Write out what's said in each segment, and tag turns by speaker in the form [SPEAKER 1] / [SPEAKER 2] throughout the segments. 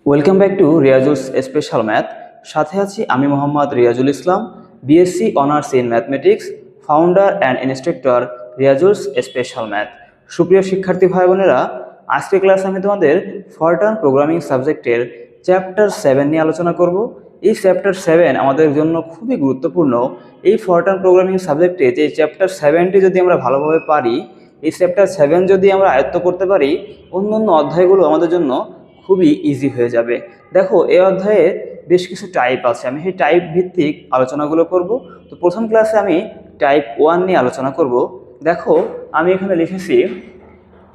[SPEAKER 1] Welcome back to Riazul's special math. সাথে আছি আমি Mohammad Riazul Islam, BSc honours in mathematics, founder and instructor Riazul's special math. সুপ্রিয় শিক্ষার্থী ভাই বোনেরা, আজকের ক্লাসে আমি তোমাদের ফরটার্ন প্রোগ্রামিং সাবজেক্টের চ্যাপ্টার 7 নিয়ে আলোচনা করব। এই চ্যাপ্টার 7 আমাদের জন্য খুবই গুরুত্বপূর্ণ। এই ফরটার্ন প্রোগ্রামিং সাবজেক্টে যে চ্যাপ্টার 7টি যদি আমরা ভালোভাবে পারি, এই চ্যাপ্টার 7 যদি আমরা আয়ত্ত করতে পারি, অন্য অন্য অধ্যায়গুলো আমাদের জন্য খুবই ইজি হয়ে যাবে। দেখো, এই অধ্যায়ে বেশ কিছু টাইপ আছে, আমি সেই টাইপ ভিত্তিক আলোচনাগুলো করব। তো প্রথম ক্লাসে আমি টাইপ 1 নিয়ে আলোচনা করব। দেখো, আমি এখানে লিখেছি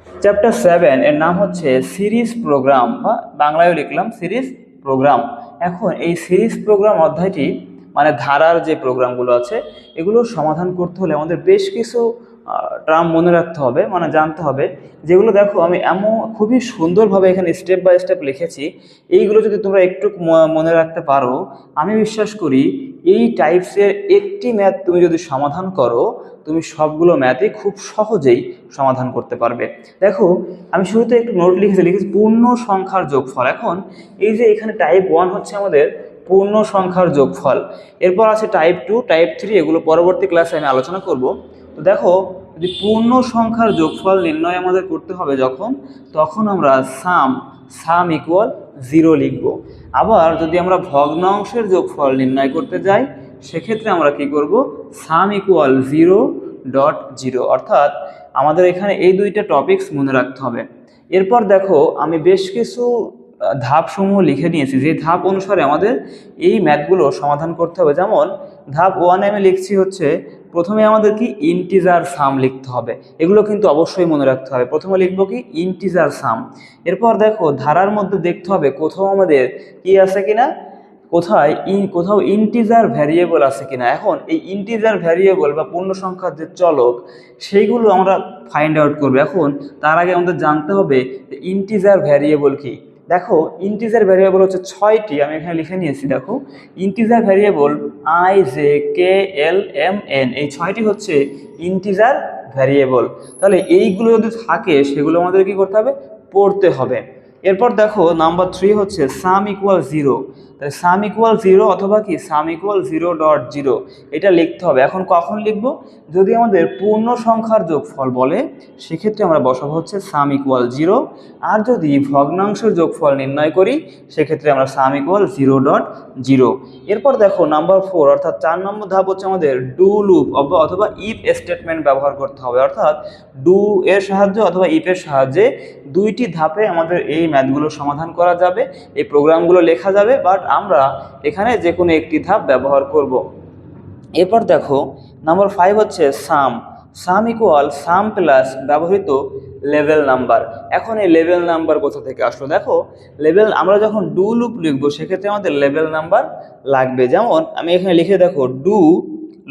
[SPEAKER 1] চ্যাপ্টার 7 এর নাম হচ্ছে সিরিজ প্রোগ্রাম, বা বাংলায়ও লিখলাম সিরিজ প্রোগ্রাম। এখন এই সিরিজ প্রোগ্রাম অধ্যায়টি মানে ধারার যে প্রোগ্রামগুলো আছে এগুলোর সমাধান করতে হলে আমাদের বেশ কিছু টার্ম মনে রাখতে হবে, মানে জানতে হবে, যেগুলো দেখো আমি এমন খুবই সুন্দরভাবে এখানে স্টেপ বাই স্টেপ লিখেছি। এইগুলো যদি তোমরা একটু মনে রাখতে পারো, আমি বিশ্বাস করি এই টাইপসের একটি ম্যাথ তুমি যদি সমাধান করো, তুমি সবগুলো ম্যাথই খুব সহজেই সমাধান করতে পারবে। দেখো, আমি শুরুতে একটু নোট লিখেছি পূর্ণ সংখ্যার যোগফল। এখন এই যে এখানে টাইপ 1 হচ্ছে আমাদের পূর্ণ সংখ্যার যোগফল, এরপর আছে টাইপ 2, টাইপ 3, এগুলো পরবর্তী ক্লাসে আমি আলোচনা করব। তো দেখো, যদি পূর্ণ সংখ্যার যোগফল নির্ণয় আমাদের করতে হবে তখন আমরা সাম ইকুয়াল 0 লিখব। আবার যদি আমরা ভগ্নাংশের যোগফল নির্ণয় করতে যাই, সেক্ষেত্রে আমরা কি করব, সাম ইকুয়াল 0.0, অর্থাৎ আমাদের এখানে এই দুইটা টপিকস মনে রাখতে হবে। এরপর দেখো, আমি বেশ কিছু ধাপসমূহ লিখে নিয়েছি, যে ধাপ অনুসারে আমাদের এই ম্যাথগুলো সমাধান করতে হবে। যেমন ধাপ 1 আমি লিখছি হচ্ছে প্রথমে আমাদের কি ইন্টিজার সাম লিখতে হবে। এগুলো কিন্তু অবশ্যই মনে রাখতে হবে। প্রথমে লিখবো কি ইন্টিজার সাম। এরপর দেখো, ধারার মধ্যে দেখতে হবে কোথাও আমাদের কি আছে কিনা, কোথাও ইন্টিজার ভ্যারিয়েবল আছে কিনা। এখন এই ইন্টিজার ভ্যারিয়েবল বা পূর্ণ সংখ্যার যে চলক, সেইগুলো আমরা ফাইন্ড আউট করবো। এখন তার আগে আমাদের জানতে হবে ইন্টিজার ভ্যারিয়েবল কি। দেখো, ইন্টিজার ভ্যারিয়েবল হচ্ছে 6টি, আমি এখানে লিখে নিয়েছি। দেখো, integer variable I, J, K, L, M, N, এই 6টি হচ্ছে ইন্টিজার ভ্যারিয়েবল। তাহলে এইগুলো যদি থাকে সেগুলো আমাদের কি করতে হবে, পড়তে হবে। এরপর দেখো নাম্বার 3 হচ্ছে সাম ইকুয়াল 0। তাহলে সাম ইকুয়াল 0 অথবা কি সাম ইকুয়াল 0.0 এটা লিখতে হবে। এখন কখন লিখব, যদি আমাদের পূর্ণ সংখ্যার যোগফল বলে সেক্ষেত্রে আমরা বসাবো হচ্ছে সাম ইকুয়াল 0, আর যদি ভগ্নাংশের যোগফল নির্ণয় করি সেক্ষেত্রে আমরা সাম ইকুয়াল 0.0। এরপর দেখো নাম্বার 4 অর্থাৎ 4 নম্বর ধাপ হচ্ছে আমাদের ডু লুপ অথবা ইফ স্টেটমেন্ট ব্যবহার করতে হবে। অর্থাৎ ডু এর সাহায্যে অথবা ইফের সাহায্যে দুইটি ধাপে আমাদের এই ম্যাথগুলো সমাধান করা যাবে, এই প্রোগ্রামগুলো লেখা যাবে, বাট আমরা এখানে যে কোনো একটি ধাপ ব্যবহার করব। এরপর দেখো নাম্বার 5 হচ্ছে সাম ইকুয়াল সাম প্লাস ব্যবহৃত লেভেল নাম্বার। এখন এই লেভেল নাম্বার কোথা থেকে আসলো, দেখো আমরা যখন ডু লুপ লিখবো সেক্ষেত্রে আমাদের লেভেল নাম্বার লাগবে। যেমন আমি এখানে লিখে দেখো, ডু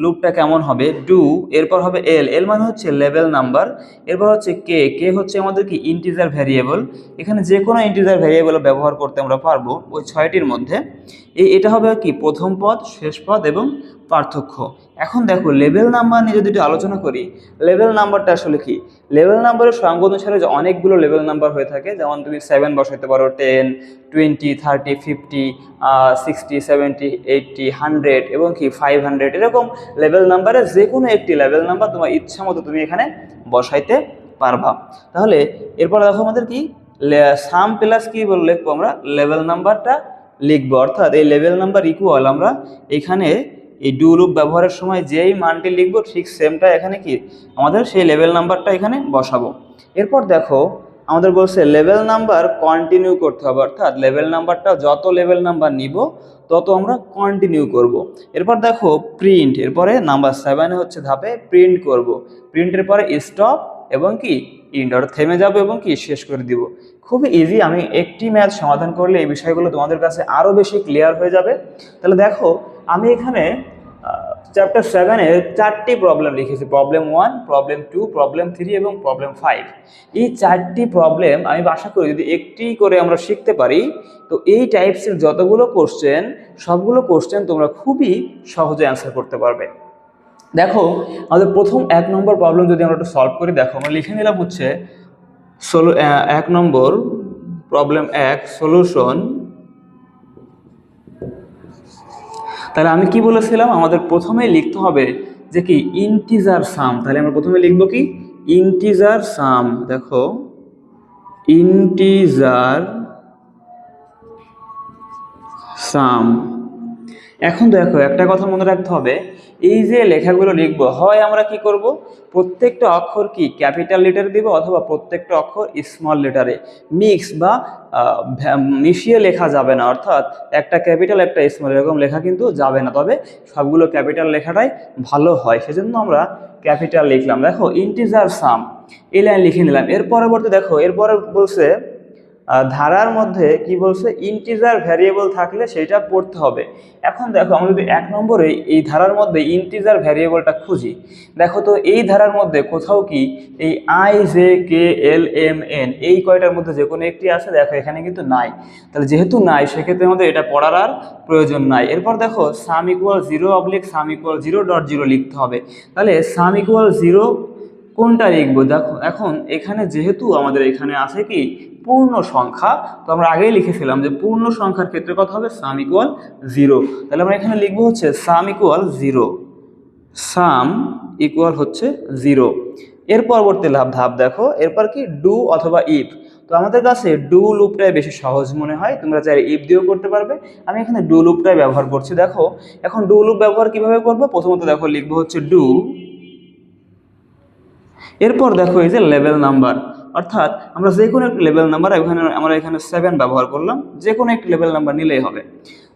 [SPEAKER 1] লুপটা কেমন হবে, ডু এরপর হবে এল মানে হচ্ছে লেভেল নাম্বার, এরপর হচ্ছে কে হচ্ছে আমাদের কি ইন্টিজার ভ্যারিয়েবল। এখানে যে কোনো ইন্টিজার ভ্যারিয়েবল ব্যবহার করতে আমরা পারবো ওই 6টির মধ্যে। এটা হবে কি প্রথম পদ, শেষ পদ এবং পার্থক্য। এখন দেখো, লেভেল নাম্বার নিয়ে যদি একটু আলোচনা করি, লেভেল নাম্বারটা আসলে কি। লেভেল নাম্বারের সঙ্গ অনুসারে যে অনেকগুলো লেভেল নাম্বার হয়ে থাকে, যেমন তুমি 7 বসাইতে পারো, 10, 20, 30, 50, 60, 70, 80, 100 এবং কি 500, এরকম লেভেল নাম্বারের যে কোনো একটি লেভেল নাম্বার তোমার ইচ্ছা মতো তুমি এখানে বসাইতে পারবা। তাহলে এরপর দেখো আমাদের কি সাম প্লাস কি লিখবো, আমরা লেভেল নাম্বারটা লিখবো। অর্থাৎ এই লেভেল নাম্বার ইকুয়াল আমরা এখানে এই ডু লুপ ব্যবহারের সময় যেই মানটি লিখবো ঠিক সেমটা এখানে কি আমাদের সেই লেভেল নাম্বারটা এখানে বসাবো। এরপর দেখো আমাদের বলছে লেভেল নাম্বার কন্টিনিউ করতে হবে, অর্থাৎ লেভেল নাম্বারটা যত লেভেল নাম্বার নিব তত আমরা কন্টিনিউ করব। এরপর দেখো প্রিন্ট, এরপরে নাম্বার 7 হচ্ছে ধাপে প্রিন্ট করব। প্রিন্টের পরে স্টপ এবং কি ইন্ড, অর্থাৎ থেমে যাবো এবং কি শেষ করে দিব। খুবই ইজি, আমি একটি ম্যাথ সমাধান করলে এই বিষয়গুলো তোমাদের কাছে আরও বেশি ক্লিয়ার হয়ে যাবে। তাহলে দেখো, আমি এখানে চ্যাপ্টার 7-এর 4টি প্রবলেম লিখেছি, প্রবলেম 1, প্রবলেম 2, প্রবলেম 3 এবং প্রবলেম 5। এই 4টি প্রবলেম আমি আশা করি যদি একটি করে আমরা শিখতে পারি, তো এই টাইপসের যতগুলো কোশ্চেন সবগুলো কোশ্চেন তোমরা খুবই সহজে অ্যান্সার করতে পারবে। দেখো, আমাদের প্রথম 1 নম্বর প্রবলেম যদি আমরা একটু সলভ করি, দেখো আমরা লিখে নিলাম হচ্ছে 1 নম্বর প্রবলেম 1 সলিউশন তাহলে আমি কি বলেছিলাম, আমাদের প্রথমেই লিখতে হবে যে কি ইন্টিজার সাম। তাহলে আমরা প্রথমে লিখবো কি ইন্টিজার সাম। দেখো ইন্টিজার সাম। এখন দেখো একটা কথা মনে রাখতে হবে, এই যে লেখাগুলো লিখবো, হয় আমরা কি করব, প্রত্যেকটা অক্ষর কি ক্যাপিটাল লেটারে দিব, অথবা প্রত্যেকটা অক্ষর স্মল লেটারে মিক্স বা মিশিয়ে লেখা যাবে না, অর্থাৎ একটা ক্যাপিটাল একটা স্মল এরকম লেখা কিন্তু যাবে না। তবে সবগুলো ক্যাপিটাল লেখাটাই ভালো হয়, সেজন্য আমরা ক্যাপিটাল লিখলাম। দেখো ইন্টিজার সাম এই লাইন লিখে নিলাম। এর পরবর্তী দেখো, এরপরে বলছে ধারার মধ্যে কি বলছে, ইন্টিজার ভ্যারিয়েবল থাকলে সেটা পড়তে হবে। এখন দেখো আমরা যদি 1 নম্বরে এই ধারার মধ্যে ইন্টিজার ভ্যারিয়েবলটা খুঁজি, দেখো তো এই ধারার মধ্যে কোথাও কি এই I J K L M N এই কয়টার মধ্যে যে কোনো একটি আছে? দেখো এখানে কিন্তু নাই। তাহলে যেহেতু নাই, সেক্ষেত্রে আমাদের এটা পড়ার আর প্রয়োজন নাই। এরপর দেখো সাম ইকুয়াল 0 সাম ইকুয়াল 0.0 লিখতে হবে। তাহলে সাম ইকুয়াল 0 কোনটা লিখবো? দেখো এখন এখানে যেহেতু আমাদের এখানে আছে কি পূর্ণ সংখ্যা, তো আমরা আগেই লিখেছিলাম যে পূর্ণ সংখ্যার ক্ষেত্রে কথা হবে সাম ইকুয়াল 0। তাহলে আমরা এখানে লিখবো হচ্ছে সাম ইকুয়াল 0, সাম ইকুয়াল হচ্ছে 0। এর পরবর্তী ধাপ দেখো, এরপর কি ডু অথবা ইফ। তো আমাদের কাছে ডু লুপটাই বেশি সহজ মনে হয়, তোমরা চাইলে ইফ দিয়েও করতে পারবে। আমি এখানে ডু লুপটাই ব্যবহার করছি। দেখো এখন ডু লুপ ব্যবহার কিভাবে করবো, প্রথমত দেখো লিখবো হচ্ছে ডু, এরপর দেখো এই যে লেভেল নাম্বার, অর্থাৎ আমরা যে কোনো একটি লেভেল নাম্বার, আমরা এখানে 7 ব্যবহার করলাম, যে কোনো একটি লেভেল নাম্বার নিলেই হবে।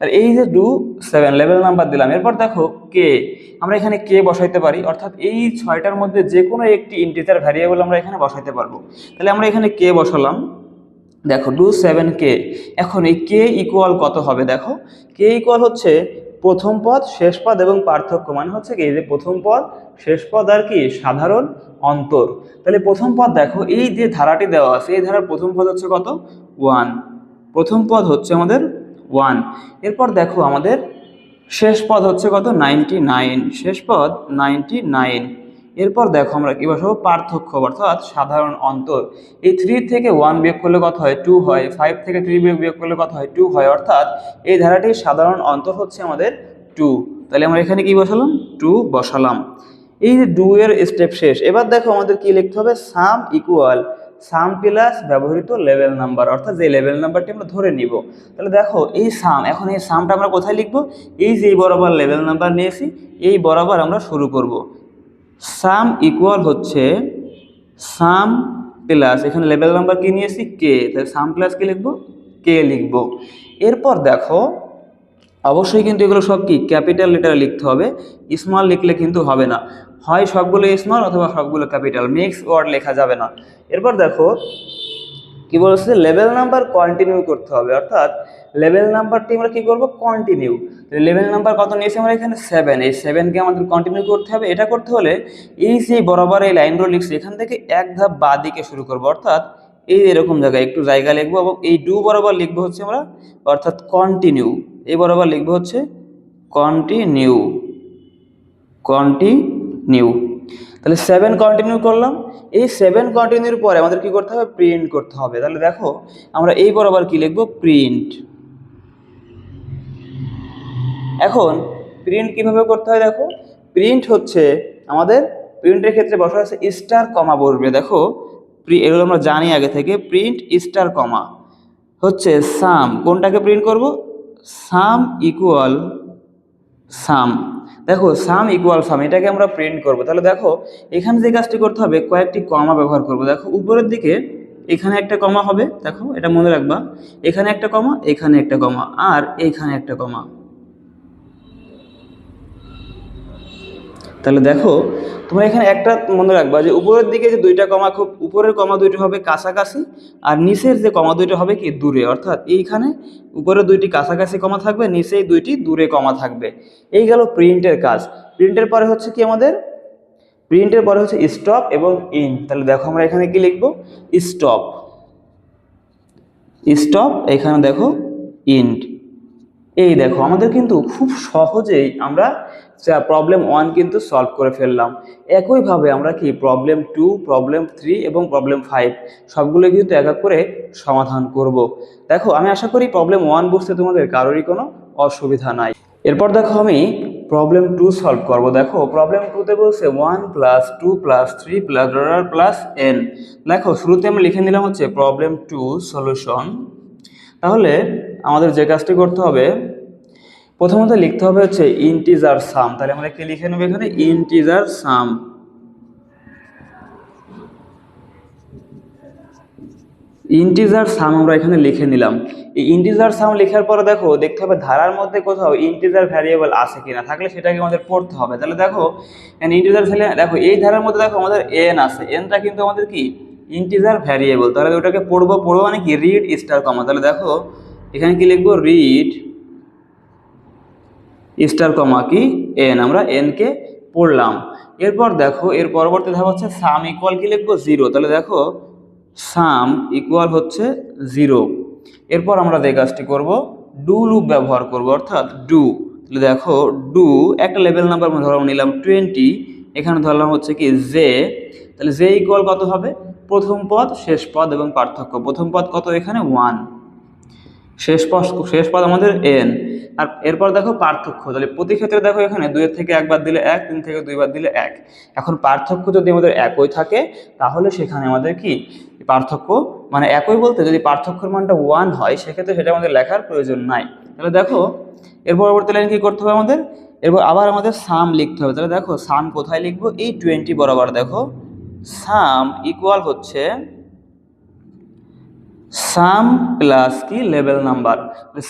[SPEAKER 1] আর এই যে ডু 7 লেভেল নাম্বার দিলাম। এরপর দেখো কে, আমরা এখানে কে বসাইতে পারি, অর্থাৎ এই 6টার মধ্যে যে কোনো একটি ইন্টিজার ভ্যারিয়েবল আমরা এখানে বসাইতে পারবো। তাহলে আমরা এখানে কে বসালাম। দেখো ডু 7 কে। এখন এই কে ইকুয়াল কত হবে? দেখো কে ইকুয়াল হচ্ছে প্রথম পদ, শেষ পদ এবং পার্থক্য, মানে হচ্ছে কি যে প্রথম পদ, শেষ পদ আর কি সাধারণ অন্তর। তাহলে প্রথম পদ দেখো এই যে ধারাটি দেওয়া আছে, এই ধারার প্রথম পদ হচ্ছে কত? 1। প্রথম পদ হচ্ছে আমাদের 1। এরপর দেখো আমাদের শেষ পদ হচ্ছে কত? 99। শেষ পদ 99। এরপর দেখো আমরা কি বসাবো? পার্থক্য, অর্থাৎ সাধারণ অন্তর। এই 3 থেকে 1 বিয়োগ করলে কত হয়? 2 হয়। 5 থেকে 3 বিয়োগ করলে কত হয়? 2 হয়। অর্থাৎ এই ধারাটির সাধারণ অন্তর হচ্ছে আমাদের 2। তাহলে আমরা এখানে কি বসালাম? 2 বসালাম। এই যে 2 এর স্টেপ শেষ। এবার দেখো আমাদের কি লিখতে হবে? সাম ইকুয়াল সাম প্লাস ব্যবহৃত লেভেল নাম্বার, অর্থাৎ যে লেভেল নাম্বারটি আমরা ধরে নিব। তাহলে দেখো এই সাম, এখন এই সামটা আমরা কোথায় লিখবো? এই যে বরাবর লেভেল নাম্বার নিয়েছি, এই বরাবর আমরা শুরু করব। সাম ইকুয়াল হচ্ছে সাম প্লাস, এখানে লেভেল নাম্বার কি নিয়েছি? কে। তাহলে সাম প্লাস কি লিখবো? কে লিখবো। এরপর দেখো অবশ্যই কিন্তু এগুলো সব কি ক্যাপিটাল লেটারে লিখতে হবে, স্মল লিখলে কিন্তু হবে না। হয় সবগুলো স্মল অথবা সবগুলো ক্যাপিটাল, মিক্স ওয়ার্ড লেখা যাবে না। এরপর দেখো কি বলছে? লেভেল নাম্বার কন্টিনিউ করতে হবে, অর্থাৎ লেভেল নাম্বারটি আমরা কি করব? কন্টিনিউ। লেভেল নাম্বার কত নিয়েছি আমরা এখানে? 7। এই 7কে আমাদের কন্টিনিউ করতে হবে। এটা করতে হলে এই যে বরাবর এই লাইনগুলো লিখছি, এখান থেকে এক ধাপ বাঁ দিকে শুরু করব, অর্থাৎ এই এরকম জায়গায় একটু জায়গা লিখবো এবং এই ডু বরাবর লিখবো হচ্ছে আমরা, অর্থাৎ কন্টিনিউ। এই বরাবর লিখবো হচ্ছে কন্টিনিউ, কন্টিনিউ। তাহলে 7 কন্টিনিউ করলাম। এই 7 কন্টিনিউর পরে আমাদের কি করতে হবে? প্রিন্ট করতে হবে। তাহলে দেখো আমরা এই বরাবর কি লিখবো? প্রিন্ট। এখন প্রিন্ট কিভাবে করতে হয়? দেখো প্রিন্ট হচ্ছে আমাদের, প্রিন্টের ক্ষেত্রে বসা আছে স্টার কমা বসবে। দেখো এগুলো আমরা জানি আগে থেকে। প্রিন্ট স্টার কমা হচ্ছে সাম, কোনটাকে প্রিন্ট করব? সাম ইকুয়াল সাম। দেখো সাম ইকুয়াল সাম, এটাকে আমরা প্রিন্ট করব। তাহলে দেখো এখানে যে কাজটি করতে হবে, কয়েকটি কমা ব্যবহার করব। দেখো উপরের দিকে এখানে একটা কমা হবে, দেখো এটা মনে রাখবা, এখানে একটা কমা, এখানে একটা কমা, আর এইখানে একটা কমা। তাহলে দেখো তোমরা এখানে একটা মনে রাখবা যে উপরের দিকে যে দুইটা কমা, খুব উপরের কমা দুইটা হবে কাছাকাছি, আর নিচের যে কমা দুইটা হবে কি দূরে, অর্থাৎ এইখানে উপরে দুইটি কাছাকাছি কমা থাকবে, নিচেই দুইটি দূরে কমা থাকবে। এই গেল প্রিন্টের কাজ। প্রিন্টের পরে হচ্ছে কি আমাদের? প্রিন্টের পরে হচ্ছে স্টপ এবং ইন। তাহলে দেখো আমরা এখানে কি লিখবো? স্টপ, স্টপ, এখানে দেখো ইন্ট। এই দেখো আমাদের কিন্তু খুব সহজেই আমরা প্রবলেম 1 কিন্তু সলভ করে ফেললাম। একইভাবে আমরা কি প্রবলেম 2, প্রবলেম 3 এবং প্রবলেম 5 সবগুলো কিন্তু এক এক করে সমাধান করব। দেখো আমি আশা করি প্রবলেম 1 বুঝতে তোমাদের কারোরই কোনো অসুবিধা নাই। এরপর দেখো আমি প্রবলেম 2 সলভ করব। দেখো প্রবলেম 2তে বলছে 1 + 2 + 3 + n। দেখো শুরুতে আমরা লিখে নিলাম হচ্ছে প্রবলেম 2 সলিউশন। তাহলে আমাদের যে কাজটি করতে হবে, প্রথমত লিখতে হবে হচ্ছে ইন্টিজার সাম। তাহলে আমরা কি লিখে নেব এখানে ইন্টিজার সাম। ইন্টিজার সাম আমরা এখানে লিখে নিলাম। এই ইন্টিজার সাম লেখার পরে দেখো দেখতে হবে ধারার মধ্যে কোথাও ইন্টিজার ভ্যারিয়েবল আছে কিনা, থাকলে সেটাকে আমাদের পড়তে হবে। তাহলে দেখো ইন্টিজার দেখো এই ধারার মধ্যে দেখো আমাদের এন আছে, এনটা কিন্তু আমাদের কি ইন্টিজার ভ্যারিয়েবল। তাহলে ওটাকে পড়বো মানে কি রিড স্টার কমা। তাহলে দেখো এখানে কি লিখবো রিড স্টার কমা কি এন, আমরা এন কে পড়লাম। এরপর দেখো এর পরবর্তী ধাপ হচ্ছে সাম ইকুয়াল কি লিখবো 0। তাহলে দেখো সাম ইকুয়াল হচ্ছে 0। এরপর আমরা যে কাজটি করব ডু লুপ ব্যবহার করব, অর্থাৎ ডু। তাহলে দেখো ডু একটা লেভেল নাম্বার ধরলাম নিলাম 20, এখানে ধরলাম হচ্ছে কি জে। তাহলে জে ইকুয়াল কত হবে প্রথম পদ শেষ পদ এবং পার্থক্য। প্রথম পদ কত এখানে 1, শেষ পদ আমাদের এন। আর এরপর দেখো পার্থক্য। তাহলে প্রতি ক্ষেত্রে দেখো এখানে 2 থেকে 1 বাদ দিলে 1, 3 থেকে 2 বাদ দিলে 1। এখন পার্থক্য যদি আমাদের একই থাকে তাহলে সেখানে আমাদের কি পার্থক্য মানে একই বলতে যদি পার্থক্যের মানটা 1 হয় সেক্ষেত্রে সেটা আমাদের লেখার প্রয়োজন নাই। তাহলে দেখো এর পরবর্তী লাইন কি করতে হবে আমাদের, এরপর আবার আমাদের সাম লিখতে হবে। তাহলে দেখো সাম কোথায় লিখবো এই 20 বরাবর। দেখো সাম ইকুয়াল হচ্ছে সাম প্লাস কি লেভেল নাম্বার।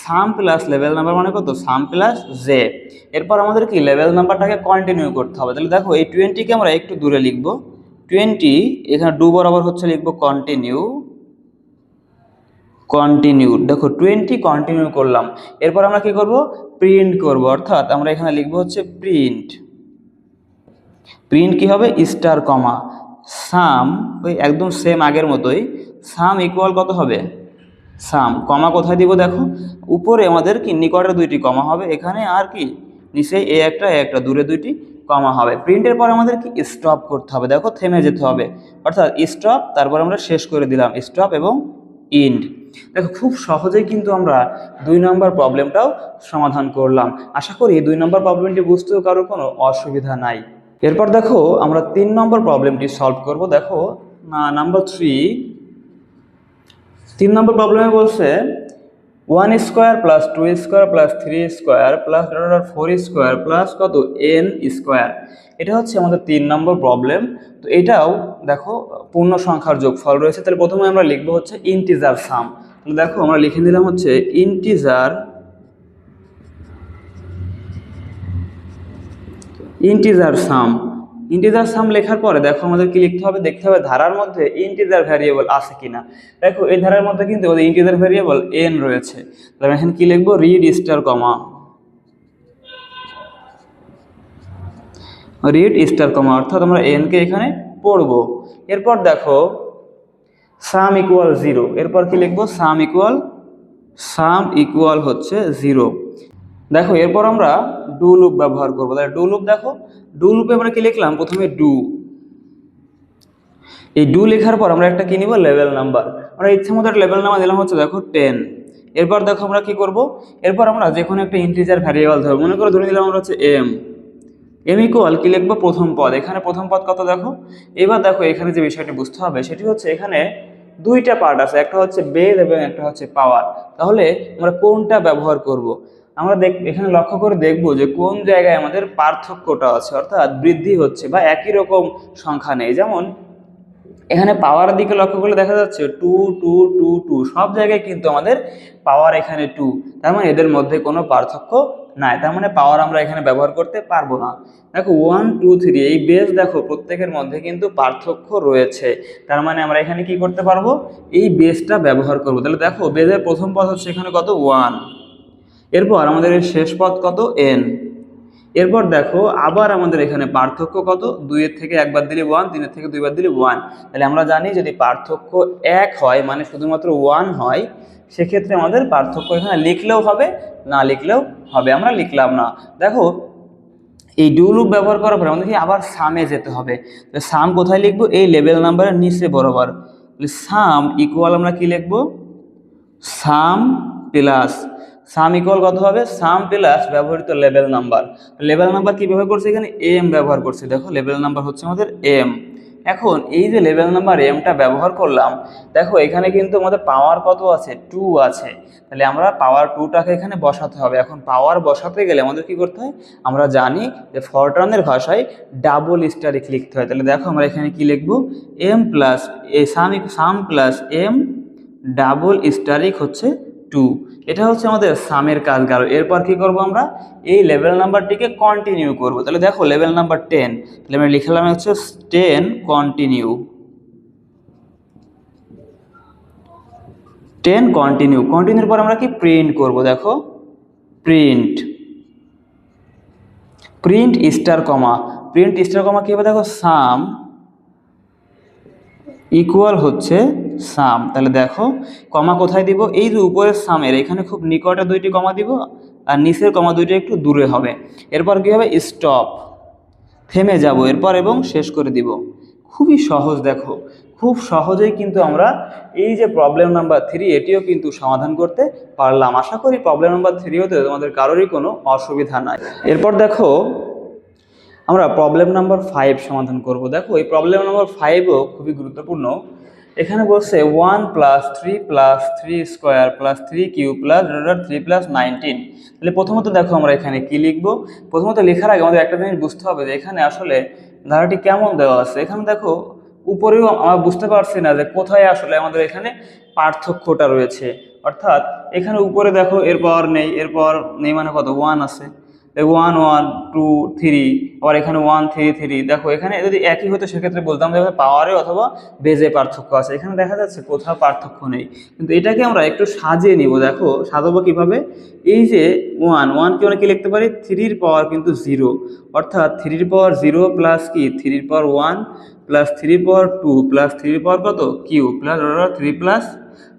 [SPEAKER 1] সাম প্লাস লেভেল নাম্বার মানে কত সাম প্লাস জে। এরপর আমাদের কি লেভেল নাম্বারটাকে কন্টিনিউ করতে হবে। তাহলে দেখো এই 20কে আমরা একটু দূরে লিখবো 20, এখানে ডু বরাবর হচ্ছে লিখবো কন্টিনিউ। দেখো 20 কন্টিনিউ করলাম। এরপর আমরা কি করব প্রিন্ট করব, অর্থাৎ আমরা এখানে লিখবো হচ্ছে প্রিন্ট কি হবে স্টার কমা সাম, ওই একদম সেম আগের মতোই। সাম ইকুয়াল কত হবে সাম, কমা কোথায় দিব দেখো উপরে আমাদের কি নিকটের 2টি কমা হবে এখানে, আর কি নিচে এ একটা দূরে 2টি কমা হবে। প্রিন্টের পর আমাদের কি স্টপ করতে হবে, দেখো থেমে যেতে হবে, অর্থাৎ স্টপ, তারপর আমরা শেষ করে দিলাম স্টপ এবং ইন্ড। দেখো খুব সহজেই কিন্তু আমরা 2 নম্বর প্রবলেমটাও সমাধান করলাম। আশা করি 2 নম্বর প্রবলেমটি বুঝতেও কারোর কোনো অসুবিধা নাই। এরপর দেখো আমরা 3 নম্বর প্রবলেমটি সলভ করব। দেখো নাম্বার 3 নম্বর প্রবলেমে বলছে 1² + 2² + 3² + 4² প্লাস কত n²। এটা হচ্ছে আমাদের 3 নম্বর প্রবলেম। তো এটাও দেখো পূর্ণ সংখ্যার যোগফল রয়েছে। তাহলে প্রথমে আমরা লিখবো হচ্ছে ইন্টিজার সাম। তাহলে দেখো আমরা লিখে নিলাম হচ্ছে ইন্টিজার সাম। ইন্টিজার সাম লেখার পরে দেখো আমাদের কি লিখতে হবে, দেখতে হবে ধারার মধ্যে ইন্টিজার ভ্যারিয়েবল আছে কিনা। দেখো এই ধারার মধ্যে কিন্তু ইন্টিজার ভ্যারিয়েবল n রয়েছে। তাহলে এখানে কি লিখবো রিড স্টার কমা অর্থাৎ আমরা n কে এখানে পড়বো। এরপর দেখো সাম ইকুয়াল 0। এরপর কি লিখবো সাম ইকুয়াল হচ্ছে 0। দেখো এরপর আমরা ডু লুপ ব্যবহার করবো। তাহলে ডু লুপ, দেখো ডু লুপে আমরা কি লিখলাম প্রথমে ডু। এই ডু লেখার পর আমরা একটা কি নিব লেভেল নাম্বার। আমরা ইচ্ছা মতো লেভেল নাম্বার দিলাম হচ্ছে দেখো 10। এরপর দেখো আমরা কি করব, এরপর আমরা যে কোনো একটা ইন্টিজার ভ্যারিয়েবল ধরবো। মনে করো ধরে নিলাম আমরা হচ্ছে এম ইকুয়াল কি লিখবো প্রথম পদ। এখানে প্রথম পদ কত দেখো। এবার দেখো এখানে যে বিষয়টি বুঝতে হবে সেটি হচ্ছে এখানে 2টা পার্ট আছে, একটা হচ্ছে বেজ এবং একটা হচ্ছে পাওয়ার। তাহলে আমরা কোনটা ব্যবহার করব, আমরা এখানে লক্ষ্য করে দেখব যে কোন জায়গায় আমাদের পার্থক্যটা আছে, অর্থাৎ বৃদ্ধি হচ্ছে বা একই রকম সংখ্যা নেই। যেমন এখানে পাওয়ারের দিকে লক্ষ্য করলে দেখা যাচ্ছে 2 2 2 2 সব জায়গায় কিন্তু আমাদের পাওয়ার এখানে 2, তার মানে এদের মধ্যে কোনো পার্থক্য নাই, তার মানে পাওয়ার আমরা এখানে ব্যবহার করতে পারবো না। দেখো 1 2 3 এই বেস দেখো প্রত্যেকের মধ্যে কিন্তু পার্থক্য রয়েছে, তার মানে আমরা এখানে কি করতে পারবো এই বেসটা ব্যবহার করব। তাহলে দেখো বেসের প্রথম পদ হচ্ছে এখানে কত 1, এরপর আমাদের এর শেষ পদ কত n। এরপর দেখো আবার আমাদের এখানে পার্থক্য কত 2 এর থেকে 1 বাদ দিলে 1, 3 এর থেকে 2 বাদ দিলে 1। তাহলে আমরা জানি যদি পার্থক্য 1 হয় মানে শুধুমাত্র 1 হয়, সেক্ষেত্রে আমাদের পার্থক্য এখানে লিখলেও হবে না লিখলেও হবে, আমরা লিখলাম না। দেখো এই ডু লুপ ব্যবহার করার পরে আমাদের আবার সামে যেতে হবে। সাম কোথায় লিখবো এই লেভেল নাম্বারের নিচে বরাবর। সাম ইকুয়াল আমরা কি লিখবো সাম প্লাস, সাম ইকুয়াল কত হবে, সাম প্লাস ব্যবহৃত লেভেল নাম্বার। লেভেল নাম্বার কি ব্যবহার করছে, এখানে এম ব্যবহার করছে। দেখো লেভেল নাম্বার হচ্ছে আমাদের এম। এখন এই যে লেভেল নাম্বার এমটা ব্যবহার করলাম, দেখো এখানে কিন্তু আমাদের পাওয়ার কত আছে, 2 আছে। তাহলে আমরা পাওয়ার 2টাকে এখানে বসাতে হবে। এখন পাওয়ার বসাতে গেলে আমাদের কি করতে হয়, আমরা জানি যে ফরট্রানের ভাষায় ডাবল স্টারিক লিখতে হয়। তাহলে দেখো আমরা এখানে কি লিখবো, M plus sum plus M double asterisk হচ্ছে 2। এটা হচ্ছে আমাদের সামের কাজ গেল। এরপর কি করব, আমরা এই লেভেল নাম্বারটিকে কন্টিনিউ করব। তাহলে দেখো লেভেল নাম্বার 10, তাহলে আমরা লিখলাম হচ্ছে 10 কন্টিনিউ, 10 কন্টিনিউ। কন্টিনিউর পর আমরা কি প্রিন্ট করব, দেখো প্রিন্ট স্টার কমা, প্রিন্ট স্টার কমা কি হবে, দেখো সাম ইকুয়াল হচ্ছে সাম। তাহলে দেখো কমা কোথায় দিব, এই যে উপরের সামের এখানে খুব নিকটে 2টি কমা দিব, আর নিচের কমা 2টি একটু দূরে হবে। এরপর কি হবে, স্টপ, থেমে যাব এরপর, এবং শেষ করে দিব। খুবই সহজ, দেখো খুব সহজেই কিন্তু আমরা এই যে প্রবলেম নাম্বার 3 এটিও কিন্তু সমাধান করতে পারলাম। আশা করি প্রবলেম নাম্বার 3-ওতে তোমাদের কারোরই কোনো অসুবিধা নাই। এরপর দেখো আমরা প্রবলেম নাম্বার 5 সমাধান করব। দেখো এই প্রবলেম নাম্বার 5ও খুবই গুরুত্বপূর্ণ। এখানে বলছে 1 + 3 + 3 স্কোয়ার + 3 কিউব + 3 + 19। তাহলে প্রথমত দেখো আমরা এখানে কি লিখব, প্রথমত লেখার আগে আমাদের একটা জিনিস বুঝতে হবে যে এখানে আসলে ধারাটি কেমন দেওয়া আছে। এখানে দেখো উপরেও আমরা বুঝতে পারছি না যে কোথায় আসলে আমাদের এখানে পার্থক্যটা রয়েছে। অর্থাৎ এখানে উপরে দেখো এরপর নেই মানে কত, 1 আছে, 1 1 2 3, আবার এখানে 1 3 3। দেখো এখানে যদি একই হতো সেক্ষেত্রে বলতাম যে পাওয়ারে অথবা বেজে পার্থক্য আছে। এখানে দেখা যাচ্ছে কোথাও পার্থক্য নেই, কিন্তু এটাকে আমরা একটু সাজিয়ে নিব। দেখো সাজাবো কিভাবে, এই যে 1কে আমরা কি লিখতে পারি, 3 এর পাওয়ার কিন্তু 0, অর্থাৎ 3 এর পাওয়ার 0 প্লাস কি 3 এর পাওয়ার 1 প্লাস 3 এর পাওয়ার 2 প্লাস 3 এর পাওয়ার কত কিউ প্লাস 3 প্লাস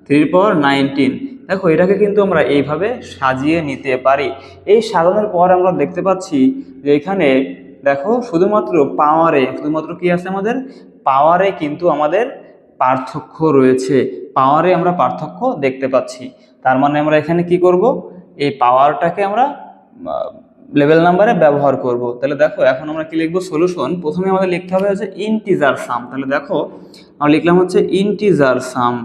[SPEAKER 1] 3 এর পাওয়ার 19। দেখো এটাকে কিন্তু আমরা এইভাবে সাজিয়ে নিতে পারি। এই সাজানোর পর আমরা দেখতে পাচ্ছি যে এখানে দেখো শুধুমাত্র শুধুমাত্র কি আছে, আমাদের পাওয়ারে কিন্তু আমাদের পার্থক্য রয়েছে, পাওয়ারে আমরা পার্থক্য দেখতে পাচ্ছি। তার মানে আমরা এখানে কি করব, এই পাওয়ারটাকে আমরা লেভেল নাম্বারে ব্যবহার করব। তাহলে দেখো এখন আমরা কি লিখবো, সলিউশন। প্রথমে আমাদের লিখতে হবে হচ্ছে ইন্টিজার সাম। তাহলে দেখো আমরা লিখলাম হচ্ছে ইন্টিজার সাম,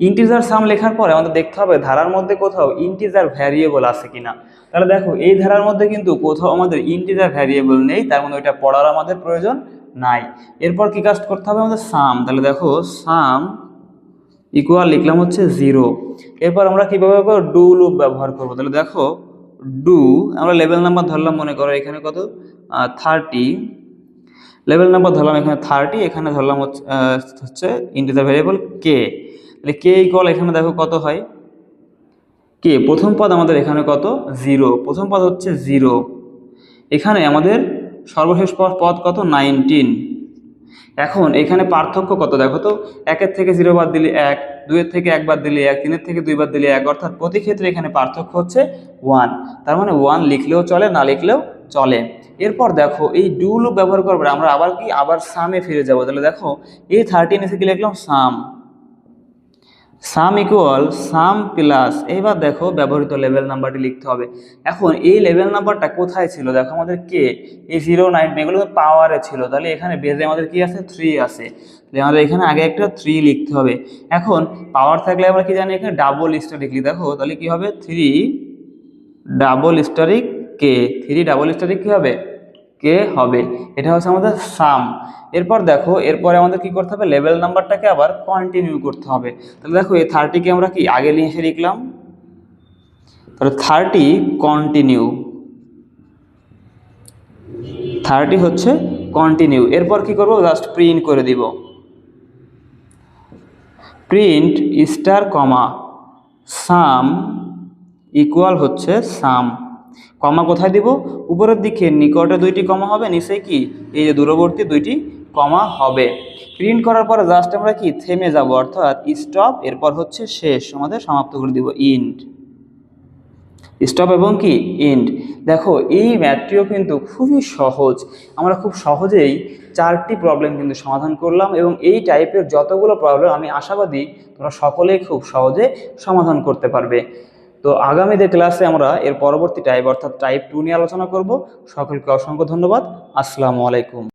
[SPEAKER 1] ইন্টিজার সাম লেখার পরে আমাদের দেখতে হবে ধারার মধ্যে কোথাও ইন্টিজার ভ্যারিয়েবল আছে কিনা। তাহলে দেখো এই ধারার মধ্যে কিন্তু কোথাও আমাদের ইন্টিজার ভ্যারিয়েবল নেই, তার মানে ওইটা পড়ার আমাদের প্রয়োজন নাই। এরপর কি কাজ করতে হবে আমাদের, সাম। তাহলে দেখো সাম ইকুয়াল লিখলাম হচ্ছে 0। এরপর আমরা কি ব্যবহার করবো, ডু লুপ ব্যবহার করবো। তাহলে দেখো ডু, আমরা লেভেল নাম্বার ধরলাম, মনে করো এখানে কত 30, লেভেল নাম্বার ধরলাম এখানে 30, এখানে ধরলাম হচ্ছে ইন্টিজার ভ্যারিয়েবল কে। তাহলে কে ইকুয়াল এখানে দেখো কত হয়, কে প্রথম পদ আমাদের এখানে কত 0, প্রথম পদ হচ্ছে 0। এখানে আমাদের সর্বশেষ পদ কত 19। এখন এখানে পার্থক্য কত দেখো তো, 1-এর থেকে 0 বাদ দিলে 1, 2-এর থেকে 1 বাদ দিলে 1, 3-এর থেকে 2 বাদ দিলে 1, অর্থাৎ প্রতি ক্ষেত্রে এখানে পার্থক্য হচ্ছে 1। তার মানে 1 লিখলেও চলে, না লিখলেও চলে। এরপর দেখো এই ডু লুপ ব্যবহার করবো আমরা আবার সামে ফিরে যাব। তাহলে দেখো এই 13 এসে কি লিখলাম, সাম ইকুয়াল সাম প্লাস, এইবার দেখো ব্যবহৃত লেভেল নাম্বারটি লিখতে হবে। এখন এই লেভেল নাম্বারটা কোথায় ছিল, দেখো আমাদের কে এই 0 9 এগুলো পাওয়ারে ছিল। তাহলে এখানে বেজে আমাদের কি আছে, 3 আছে। তাহলে আমাদের এখানে আগে একটা 3 লিখতে হবে। এখন পাওয়ার থাকলে আমরা কি জানি, এখানে ডাবল স্টারিক লিখি। দেখো তাহলে কি হবে, 3 ডাবল স্টারিক কে, 3 ডাবল স্টারিক কি হবে, কে হবে। এটা হচ্ছে আমাদের সাম। এরপর দেখো এরপরে আমাদের কি করতে হবে, লেভেল নাম্বারটাকে আবার কন্টিনিউ করতে হবে। তাহলে দেখো এই 30কে আমরা কি আগে লিখে লিখলাম, তাহলে 30 কন্টিনিউ, 30 হচ্ছে কন্টিনিউ। এরপর কি করব, জাস্ট প্রিন্ট করে দিব, প্রিন্ট স্টার কমা সাম ইকুয়াল হচ্ছে সাম। কমা কোথায় দিব, উপরের দিকে নিকটে 2টি কমা হবে, নিচে কি এই যে দূরবর্তী 2টি কমা হবে। প্রিন্ট করার পরে জাস্ট আমরা কি থেমে যাব, অর্থাৎ স্টপ, এরপর হচ্ছে শেষ, আমাদের সমাপ্ত করে দিব ইন্ড। স্টপ এবং কি ইন্ড। দেখো এই ম্যাথটিও কিন্তু খুবই সহজ, আমরা খুব সহজেই 4টি প্রবলেম কিন্তু সমাধান করলাম এবং এই টাইপের যতগুলো প্রবলেম আমি আশাবাদী তোমরা সকলেই খুব সহজে সমাধান করতে পারবে। তো আগামীতে ক্লাসে আমরা এর পরবর্তী টাইপ অর্থাৎ টাইপ 2 নিয়ে আলোচনা করব। সকলকে অসংখ্য ধন্যবাদ। আসসালামু আলাইকুম।